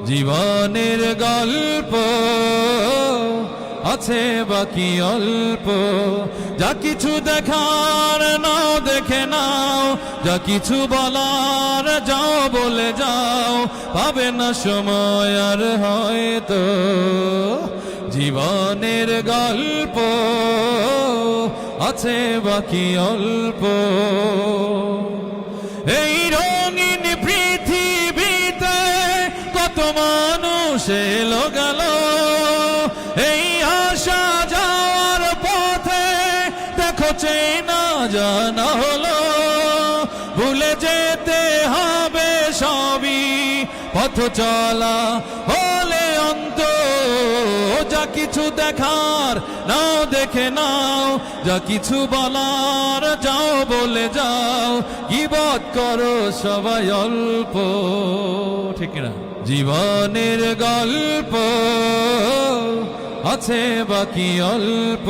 জীবনের গল্প আছে বাকি অল্প, যা কিছু দেখার নাও দেখে নাও, যা কিছু বলার যাও বলে যাও, পাবে না সময় আর হয়তো। জীবনের গল্প আছে বাকি অল্প। এই রঙিন পৃথিবীতে কত মানুষ এলো গেল, এই আসা যাওয়ার পথে দেখো চেনা জানা হলো। ভুলে যেতে হবে সবই, পথ চলা হলে অন্ত। যা কিছু দেখার নাও দেখে নাও, যা কিছু বলার যাও বলে যাও, গীবত করো সবাই অল্প। ঠিক না? জীবনের গল্প আছে বাকি অল্প,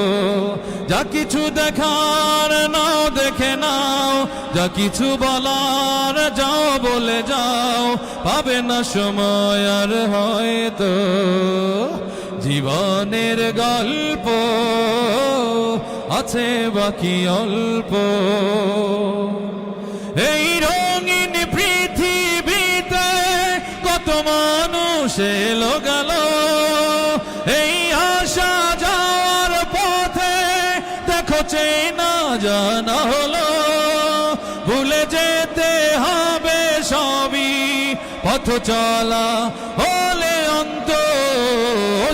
যা কিছু দেখার নাও দেখে নাও, যা কিছু বলার যাও বলে যাও, পাবে না সময় আর হয়তো। জীবনের গল্প আছে বাকি অল্প। এই রঙিন পৃথিবীতে কত মানুষ এলো গেল, এই আসা যাওয়ার পথে দেখো চেনা জানা হলো। ভুলে যেতে হবে সবই, পথ চলা হলে অন্ত।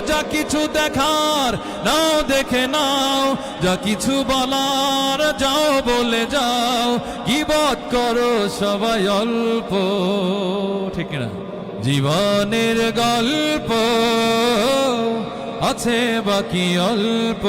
যা কিছু দেখার নাও দেখে নাও, যা কিছু বলার যাও বলে যাও, গীবত করো সবাই অল্প। ঠিক না? জীবনের গল্প আছে বাকি অল্প।